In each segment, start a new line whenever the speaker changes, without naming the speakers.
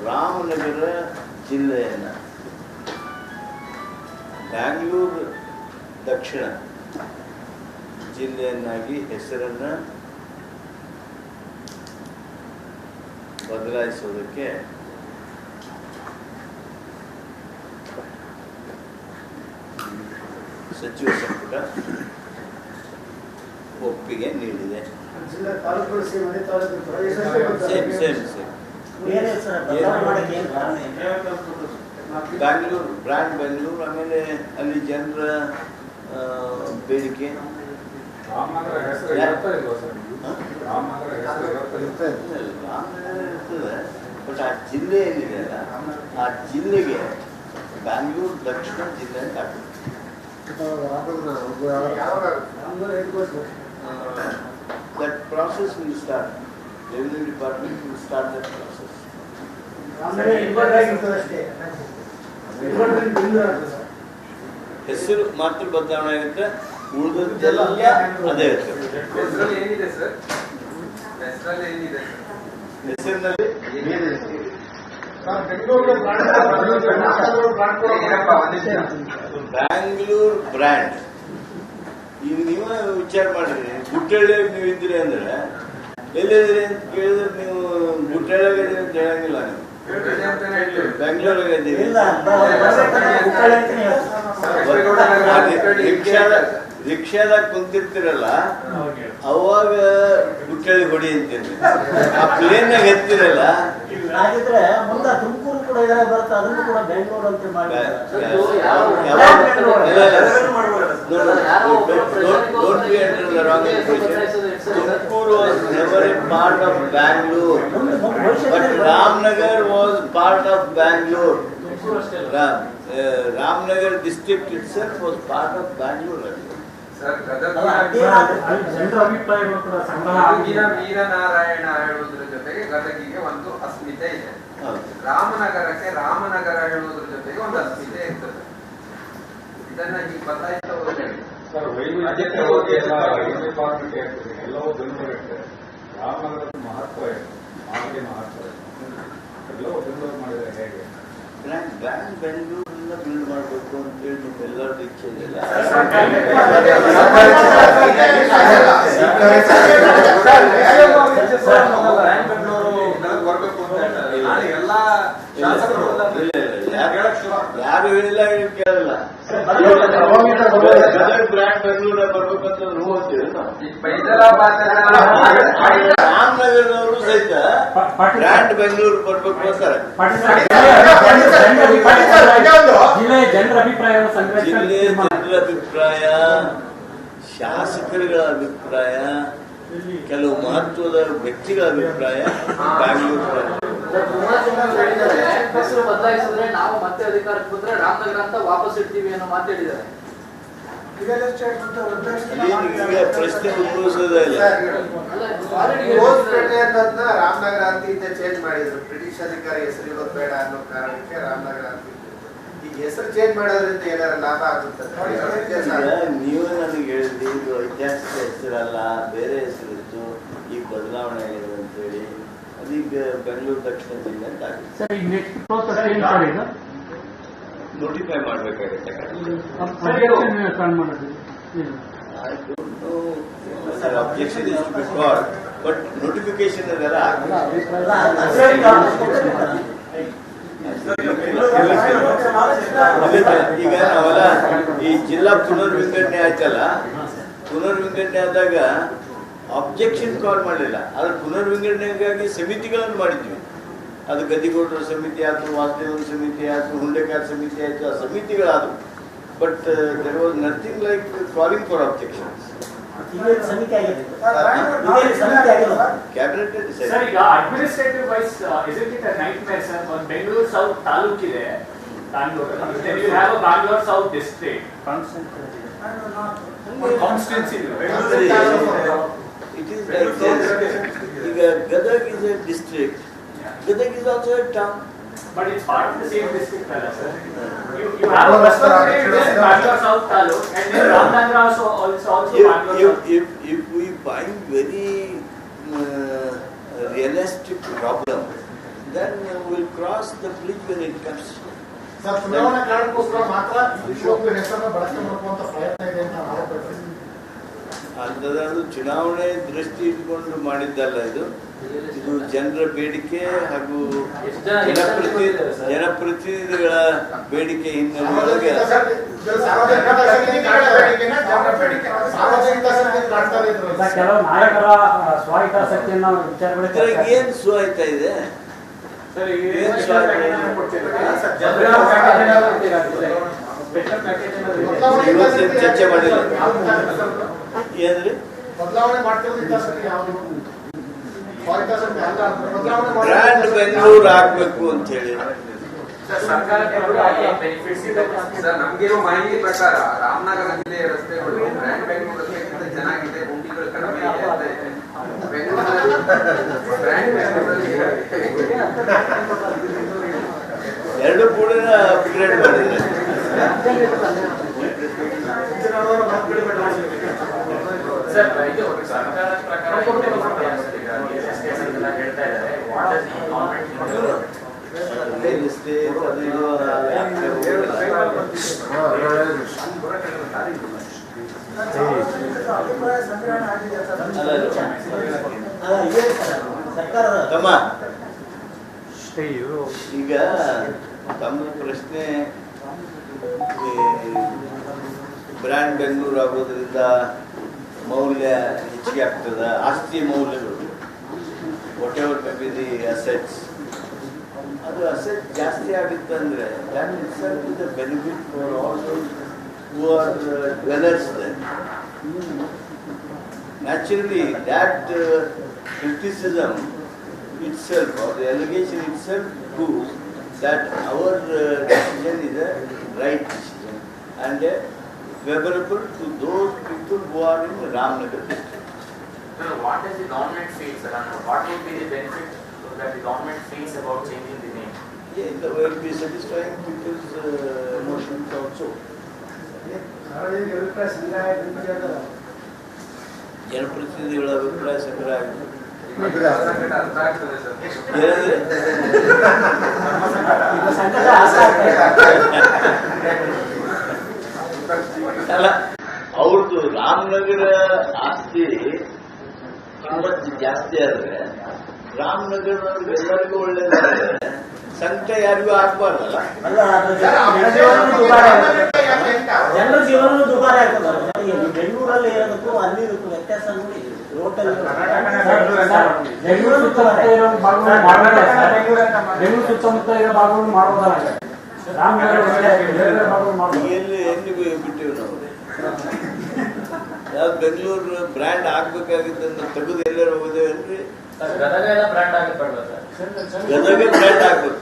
ರಾಮನಗರ ಜಿಲ್ಲೆಯನ್ನು ಬ್ಯಾಂಗ್ಳೂರು ದಕ್ಷಿಣ ಜಿಲ್ಲೆಯನ್ನಾಗಿ ಹೆಸರನ್ನು ಬದಲಾಯಿಸೋದಕ್ಕೆ ಸಚಿವ ಸಂಪುಟ ಒಪ್ಪಿಗೆ ನೀಡಿದೆ. ಬ್ಯಾಂಗ್ಳೂರು ಬ್ರ್ಯಾಂಡ್ ಬೆಂಗಳೂರು, ಆಮೇಲೆ ಅಲ್ಲಿ ಜನರ ಬೇಡಿಕೆ ರಾಮನಗರ ಇರ್ತದೆ. ಬಟ್ ಆ ಜಿಲ್ಲೆ ಏನಿದೆ ಅಲ್ಲ, ಆ ಜಿಲ್ಲೆಗೆ ಬ್ಯಾಂಗ್ಳೂರು ದಕ್ಷಿಣ ಜಿಲ್ಲೆ ಅಂತ ಆಗ್ತದೆ. That process will start. Revenue department will start that process. ಹೆಸರು ಮಾತ್ರ ಬದಲಾವಣೆ ಆಗುತ್ತೆ, ಉಳಿದದ್ದೆಲ್ಲ ಅದೇ ಇರ್ತದೆ. ಹೆಸರಿನಲ್ಲಿ ಬ್ಯಾಂಗ್ಳೂರ್ ಬ್ರ್ಯಾಂಡ್. ಈಗ ನೀವು ವಿಚಾರ ಮಾಡಿದ್ರಿ, ಗುಟ್ಟಳ್ಳಿಯಾಗ ನೀವು ಇದ್ರಿ ಅಂದ್ರೆ ಎಲ್ಲಿದ್ರಿ ಅಂತ ಕೇಳಿದ್ರೆ ನೀವು ಗುಟ್ಟಳ್ಳಿಯಾಗ ಅಂತ ಹೇಳಂಗಿಲ್ಲ. ನೀವು ಬೆಂಗಳೂರಾಗ ಇದ್ದೀವಿ, ರಿಕ್ಷಾದಾಗ ಕುಂತಿರ್ತಿರಲ್ಲ, ಅವಾಗ ಗುಟ್ಟಳ್ಳಿ ಹೊಡಿ ಅಂತೀರಿ. ಆ ಪ್ಲೇನ್ನಾಗ ಎತ್ತಿರಲ್ಲ,
ತುಮಕೂರು ಕೂಡ ಬರುತ್ತೆ, ಅದನ್ನು ಕೂಡ ಬೆಂಗಳೂರು ಅಂತ ಮಾಡಿ.
Tumkur was never a part of Bangalore, but Ramnagar was part of Bangalore. Ramnagar district itself was part of Bangalore.
Veeranarayana ಹೇಳುವುದರ ಜೊತೆಗೆ ಗದಗಿಗೆ ಒಂದು ಅಸ್ಮಿತೆ ಇದೆ. ರಾಮನಗರಕ್ಕೆ ರಾಮನಗರ ಹೇಳುವುದರ ಜೊತೆಗೆ ಒಂದು ಅಸ್ಮಿತೆ ಇರ್ತದೆ. ಇದನ್ನ ಈಗ ಬದಲಾಯಿಸ್ತಾ ಹೋದ್ರೆ
ಎಲ್ಲವೂ ಬೆಂಗಳೂರು ರಾಮನಗರದ ಮಹತ್ವ ಇದೆ, ಮಾಹಿತಿ ಮಹತ್ವ ಇದೆ, ಎಲ್ಲವೂ ಬೆಂಗಳೂರು ಮಾಡಿದರೆ ಹೇಗೆ?
ಬೆಂಗಳೂರಿಂದ ಬಿಲ್ಡ್ ಮಾಡಬೇಕು ಅಂತೇಳಿ ನಿಮ್ಮೆಲ್ಲರದ್ದು ಇಚ್ಛೆ ಇದೆಯಲ್ಲ. ಯಾರು ಹೇಳಿಲ್ಲ, ನೀವು ಕೇಳಲ್ಲ. ಬ್ರ್ಯಾಂಡ್ ಬೆಂಗಳೂರ ಬರ್ಬೇಕಂತಂದ್ರೆ ರಾಮನಗರದವರು ಸಹಿತ ಬ್ರ್ಯಾಂಡ್ ಬೆಂಗಳೂರು ಬರ್ಬೇಕು ಅಂತಾರೆ. ಜಿಲ್ಲೆ ಜನರ ಅಭಿಪ್ರಾಯ, ಶಾಸಕರುಗಳ ಅಭಿಪ್ರಾಯ, ಕೆಲವು ಮಹತ್ವದ ವ್ಯಕ್ತಿಗಳ ಅಭಿಪ್ರಾಯ ಬ್ಯಾಂಗ್ಳೂರು
ಹೆಸರು ಬದಲಾಯಿಸಿದ್ರೆ ನಾವು ಮತ್ತೆ ಅಧಿಕಾರಕ್ಕೆ ಬಂದ್ರೆ ರಾಮನಗರ ಅಂತ ವಾಪಸ್ ಇಡ್ತೀವಿ ಅನ್ನೋ ಮಾತಾಡಿದ್ದಾರೆ.
ಈಗ ಪ್ರಶ್ನೆ ಉದ್ಭವಿಸೋದೇ ಇಲ್ಲ.
ರಾಮನಗರ ಅಂತ ಚೇಂಜ್ ಮಾಡಿದ್ರು. ಬ್ರಿಟಿಷ್ ಅಧಿಕಾರಿ ಹೆಸರು ಇರೋದು ಬೇಡ ಅನ್ನೋ ಕಾರಣಕ್ಕೆ ರಾಮನಗರ ಅಂತ. ಈಗ ಹೆಸರು ಚೇಂಜ್ ಮಾಡೋದ್ರಿಂದ ಏನಾರ ಲಾಭ ಆಗುತ್ತೆ?
ನೀವೇ ನನಗೆ ಹೇಳಿದ್ರಿ, ಇದು ಐತಿಹಾಸಿಕ ಹೆಸರಲ್ಲ, ಬೇರೆ ಹೆಸರಿತ್ತು, ಈಗ ಬದಲಾವಣೆ ಆಗಿದೆ ಅಂತೇಳಿ. ಅದೀಗ ಬೆಂಗಳೂರು ದಕ್ಷಿಣ ಜಿಲ್ಲೆ ಅಂತ ಆಗಿದೆ. ನೋಟಿಫೈ ಮಾಡಬೇಕಾಗುತ್ತೆ. Objection is to be brought, but notification ಅದೆಲ್ಲ ಈಗ ನಾವೆಲ್ಲ ಈ ಜಿಲ್ಲಾ ಪುನರ್ವಿಂಗಡಣೆ ಆಯ್ತಲ್ಲ, ಪುನರ್ವಿಂಗಡಣೆ ಆದಾಗ ಅಬ್ಜೆಕ್ಷನ್ ಕಾಲ್ ಮಾಡಲಿಲ್ಲ, ಆದ್ರೆ ಪುನರ್ವಿಂಗಡಣೆಗಾಗಿ ಸಮಿತಿಗಳನ್ನು ಮಾಡಿದ್ವಿ. ಅದು ಗದ್ದಿಗೌಡರ ಸಮಿತಿ ಆಯ್ತು, ವಾಸುದೇವನ ಸಮಿತಿ ಆಯ್ತು, ಹುಂಡೆಕಾರ ಸಮಿತಿ ಆಯ್ತು, ಆ ಸಮಿತಿಗಳಾದವು. But there was nothing like calling for objections. Cabinet
administrative wise isn't it a nightmare, sir? ಒಂದು ಬೆಂಗಳೂರು ಸೌತ್ ತಾಲೂಕ್ ಇದೆ, Bangalore. Then you have a Bangalore South district. Constituency.
It is like this. Gadag is a district. Gadag is also a town.
But it's part of the same district, sir. You have a Bangalore South Taluk, and then Ramnagar also Bangalore South.
If we find very realistic problem, then we'll cross the bridge when it comes.
Sir, ಚುನಾವಣಾ ಕಾರಣಕ್ಕೋಸ್ಕರ ಮಾತ್ರ ವಿಶ್ವಕಪ್ ಹೆಸರನ್ನ ಬಳಕೆ ಮಾಡುವಂತ ಪ್ರಯತ್ನ ಇದೆ ಅಂತ ಆರೋಪ ಇದೆ.
ಅದು ಚುನಾವಣೆ ದೃಷ್ಟಿ ಇಟ್ಕೊಂಡು ಮಾಡಿದ್ದಲ್ಲ ಇದು ಜನರ ಬೇಡಿಕೆ ಹಾಗೂ ಜನಪ್ರತಿನಿಧಿಗಳ ಬೇಡಿಕೆ ಹಿನ್ನೆಲೆಯೊಳಗೆ
ಕೆಲವು ನಾಯಕರ ಸ್ವಾಹಿತಾಸಕ್ತಿಯನ್ನು ವಿಚಾರಗಳು
ಏನ್ ಸ್ವಾಹಿತ ಇದೆ? ಚರ್ಚೆ ಮಾಡಿಲ್ಲ ಏನ್ರಿ?
ಬದಲಾವಣೆ ಮಾಡ್ತಿರೋದು
ಬ್ರ್ಯಾಂಡ್ ಬೆಂಗಳೂರು ಆಗ್ಬೇಕು ಅಂತ ಹೇಳಿ
ಸರ್, ನಮ್ಗಿರೋ ಮಾಹಿತಿ ಪ್ರಕಾರ ರಾಮನಗರ ಜಿಲ್ಲೆಯ ರಸ್ತೆಗಳು ಬ್ರ್ಯಾಂಡ್ ಬೆಂಗಳೂರು ರಸ್ತೆಗಿಂತ ಚೆನ್ನಾಗಿದೆ, ಗುಂಡಿಗಳು ಕಡಿಮೆ ಇದೆ ಅಂತ ಇದೆ. ಬೆಂಗಳೂರಲ್ಲಿ ಬ್ರ್ಯಾಂಡ್ ಬೆಂಗಳೂರಲ್ಲಿ
ಎರಡು ಕೂಡ ಅಪ್ಗ್ರೇಡ್ ಮಾಡಿದ್ರೆ
ಸರ್, ಇದು ಸರ್ಕಾರದ ಪ್ರಕಾರ ಹೇಳ್ತಾ ಇದ್ದಾರೆ. ವಾಟ್ ಇಸ್
ರಿಯಲ್ ಎಸ್ಟೇಟ್ ಅದು ಇದು ತಮ್ಮ ಈಗ ತಮ್ಮ ಪ್ರಶ್ನೆ ಬ್ರ್ಯಾಂಡ್ ಬೆಂಗಳೂರು ಆಗೋದ್ರಿಂದ ಮೌಲ್ಯ ಹೆಚ್ಚಿಗೆ ಆಗ್ತದ, ಆಸ್ತಿ ಮೌಲ್ಯಗಳು what ever may be the assets, ಅದು ಅಸೆಟ್ ಜಾಸ್ತಿ ಆಗಿತ್ತಂದ್ರೆ that itself is a benefit for all those who are dwellers there. Naturally, that criticism itself or the allegation itself proves that our decision is a right decision and favorable to those people who are in Ramnagar district.
What does the government feel, sir? What would be the benefit that the government feels about changing the name?
Yeah, it will be satisfying people's emotions also. ಜನಪ್ರತಿನಿಧಿಗಳ ಅಭಿಪ್ರಾಯ ಸಂಗ್ರಹ ಆಗಿದೆ.
ಅರ್ಥ ಆಗ್ತದೆ sir.
ಅಲ್ಲ, ಅವ್ರದ್ದು ರಾಮನಗರ ಆಸ್ತಿ ಕಿಮ್ಮತ್ತು ಜಾಸ್ತಿ ಆದ್ರೆ ರಾಮನಗರದವ್ರಿಗೆ ಎಲ್ಲರಿಗೂ ಒಳ್ಳೇದಾದ್ರೆ ಸಂಕಟ ಯಾರಿಗೂ ಆಗ್ಬಾರ್ದಲ್ಲ.
ಜನರ ಜೀವನ ದುಬಾರಿ ಆಗ್ತದೆ. ಬೆಂಗಳೂರಲ್ಲಿ ಇರೋದಕ್ಕೂ ಅಲ್ಲಿ ವ್ಯತ್ಯಾಸ ನೋಡಿ. ರೋಟಲ್ಲಿ ಬೆಂಗಳೂರು ಸುತ್ತಮುತ್ತ ಇರೋ ಭಾಗವನ್ನು ಮಾಡೋದಾದ್ರೆ
ಎಲ್ಲಿ ಬಿಟ್ಟಿವಿ ನಾವು? ಯಾವ ಬೆಂಗಳೂರು ಬ್ರ್ಯಾಂಡ್ ಆಗ್ಬೇಕಾಗಿದ್ದನ್ನು ತೆಗೆದು ಎಲ್ಲರೂ ಹೋಗೋದೇನ್ರಿ?
ಗದಗ ಬ್ರ್ಯಾಂಡ್ ಆಗಬೇಡ ಸರ್.
ಗದಗ ಬ್ರ್ಯಾಂಡ್ ಆಗ್ಬೇಕು.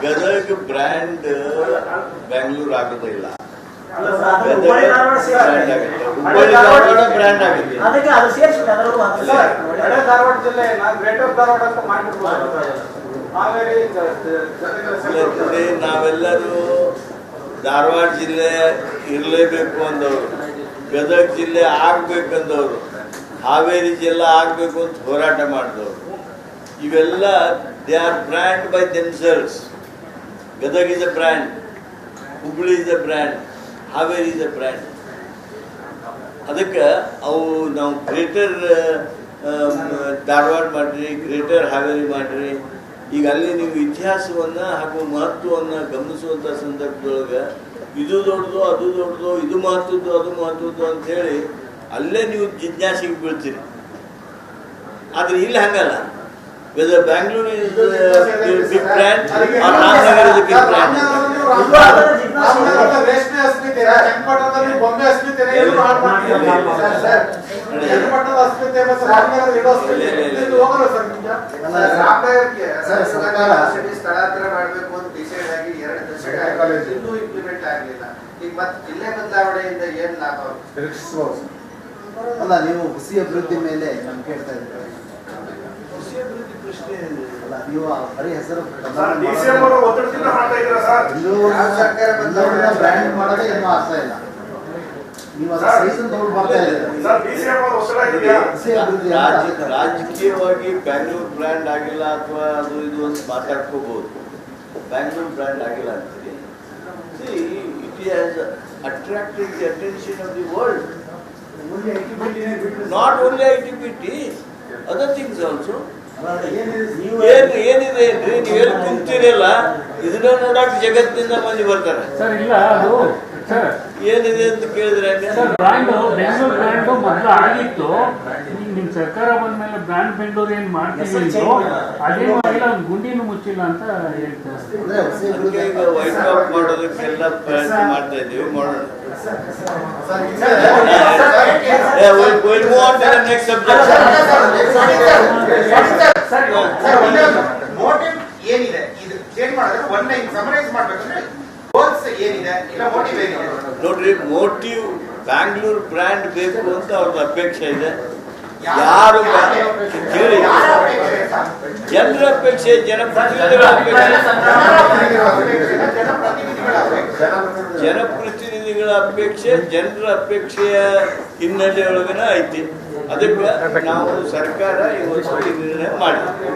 ಗದಗ ಬ್ರ್ಯಾಂಡ್ ಬೆಂಗಳೂರು ಆಗೋದಿಲ್ಲ. ಹುಬ್ಬಳ್ಳಿ ಧಾರವಾಡ ಬ್ರ್ಯಾಂಡ್ ಆಗುತ್ತೆ.
ಅದಕ್ಕೆ ಅದು ಸೇರಿಸಿದೆ. ಅದರಲ್ಲೂ
ಧಾರವಾಡ ಜಿಲ್ಲೆ ಗ್ರೇಟರ್ ಧಾರವಾಡ ಅಂತ ಮಾಡಿರ್ಬೋದು.
ನಾವೆಲ್ಲರೂ ಧಾರವಾಡ ಜಿಲ್ಲೆ ಇರಲೇಬೇಕು ಅಂದವರು, ಗದಗ ಜಿಲ್ಲೆ ಆಗ್ಬೇಕಂದವರು, ಹಾವೇರಿ ಜಿಲ್ಲೆ ಆಗ್ಬೇಕು ಅಂತ ಹೋರಾಟ ಮಾಡಿದವರು. ಇವೆಲ್ಲ they are brand by themselves. Gadag is a brand, Hubli is a brand, Haveri is a brand. ಅದಕ್ಕೆ ಅವು ನಾವು ಗ್ರೇಟರ್ ಧಾರವಾಡ ಮಾಡ್ರಿ, ಗ್ರೇಟರ್ ಹಾವೇರಿ ಮಾಡ್ರಿ. ಈಗ ಅಲ್ಲಿ ನೀವು ಇತಿಹಾಸವನ್ನು ಹಾಗೂ ಮಹತ್ವವನ್ನು ಗಮನಿಸುವಂಥ ಸಂದರ್ಭದೊಳಗೆ ಇದು ದೊಡ್ಡದು, ಅದು ದೊಡ್ಡದು, ಇದು ಮಹತ್ವದ್ದು, ಅದು ಮಹತ್ವದ್ದು ಅಂಥೇಳಿ ಅಲ್ಲೇ ನೀವು ಜಿಜ್ಞಾಸೆಗೆ ಬೀಳ್ತೀರಿ. ಆದರೆ ಇಲ್ಲಿ ಹಂಗಲ್ಲ. Whether Bangalore is big brand or Ramanagara is big brand.
ರೇಷ್ಮೆ ಅಸ್ಮಿತೆ, ಚನ್ನಪಟ್ಟಣದಲ್ಲಿ ಬೊಂಬೆ ಅಸ್ಮಿತೆ,
ಸ್ಥಳಾಂತರ ಮಾಡಬೇಕು ಅಂತ ಡಿಸೈಡ್ ಆಗಿ 2 ದಶಕ ಇನ್ನೂ ಇಂಪ್ಲಿಮೆಂಟ್ ಆಗಲಿಲ್ಲ. ಈಗ ಮತ್ತೆ ಜಿಲ್ಲೆ ಬದಲಾವಣೆಯಿಂದ ಏನ್ ಲಾಭ?
ಅಲ್ಲ, ನೀವು ಹುಸಿ ಅಭಿವೃದ್ಧಿ ಮೇಲೆ ನಂಬಿಕೆ ಇಡ್ತಾ ಇದ್ದೀರಾ?
ಕೃಷಿ ಅಭಿವೃದ್ಧಿ ಪ್ರಶ್ನೆ
ಅಲ್ಲ, ನೀವು ಬರೀ ಹೆಸರು
ಬ್ರ್ಯಾಂಡ್ ಮಾಡೋದೇ ಇನ್ನೂ ಅರ್ಥ ಇಲ್ಲ.
ನೀವು ಅದರ ಸೈಜನ್ನು ತಗೊಂಡು ಬರ್ತಾ ಇದ್ದೀರಾ. ಹೊಸ ಅಭಿವೃದ್ಧಿ ಅಂತ
ರಾಜಕೀಯವಾಗಿ ಬ್ಯಾಂಗ್ಳೂರ್ ಬ್ರ್ಯಾಂಡ್ ಆಗಿಲ್ಲ ಅಥವಾ ಅದು ಇದು ಅಂತ ಮಾತಾಡ್ಕೋಬಹುದು. ಬ್ಯಾಂಗ್ಳೂರ್ ಬ್ರ್ಯಾಂಡ್ ಆಗಿಲ್ಲ ಅಂತೀರಿ. It has attracted the attention of the world. Not only ITBT, other things also. ಏನಿದೆ ಅಂದ್ರೆ ನೀವು ಹೇಳಿ ಕುಂತೀರಲ್ಲ, ಇದನ್ನ ನೋಡಕ್ ಜಗತ್ತಿನಿಂದ ಮಂದಿ ಬರ್ತಾರೆ.
ಸರ್ ಇಲ್ಲ ಅದು ಸರ್
ಏನಿದೆ ಅಂತ ಕೇಳಿದ್ರೆ
ಸರ್ ಬ್ರ್ಯಾಂಡ್ ಬೆಂಗಳೂರು ಬ್ರ್ಯಾಂಡ್ ಮೊದಲು ಆಗಿತ್ತು. ನಿಮ್ ಸರ್ಕಾರ ಬಂದ್ಮೇಲೆ ಬ್ರ್ಯಾಂಡ್ ಬೆಂಗಳೂರು ಏನ್ ಮಾಡ್ತೀವಿ ಅದೇನು ಆಗಿಲ್ಲ, ಒಂದು ಗುಂಡಿನೂ ಮುಚ್ಚಿಲ್ಲ ಅಂತ ಹೇಳ್ತಾರೆ.
ಅಂದ್ರೆ
ಈಗ ವೈಟ್ ಔಟ್ ಮಾಡೋದಕ್ಕೆಲ್ಲ ಪ್ರಯತ್ನ ಮಾಡ್ತಾ ಇದ್ದೀವಿ, ಮಾಡೋಣ.
ಮೋಟಿವ್ ಏನಿದೆ ಇದು ಚೇಂಜ್ ಮಾಡಿದ್ರೆ ಒನ್ ಲೈನ್ ಸಮರೈಸ್ ಮಾಡ್ಬೇಕಂದ್ರೆ ಗೋಲ್ಸ್ ಏನಿದೆ ಇಲ್ಲ ಮೋಟಿವ್ ಏನಿದೆ
ನೋಡ್ರಿ, ಮೋಟಿವ್ ಬ್ಯಾಂಗ್ಳೂರ್ ಬ್ರ್ಯಾಂಡ್ ಬೇಕು ಅಂತ ಅವ್ರದ್ದು ಅಪೇಕ್ಷೆ ಇದೆ. ಯಾರು ಕೇಳಿ, ಜನರ ಅಪೇಕ್ಷೆ, ಜನಪ್ರತಿನಿಧಿಗಳ ಅಪೇಕ್ಷೆ, ಜನರ ಅಪೇಕ್ಷೆಯ ಹಿನ್ನೆಲೆ ಒಳಗನ ಐತಿ. ಅದಕ್ಕೆ ನಾವು ಸರ್ಕಾರ ಇವತ್ತು ನಿರ್ಣಯ ಮಾಡಿದ್ವಿ.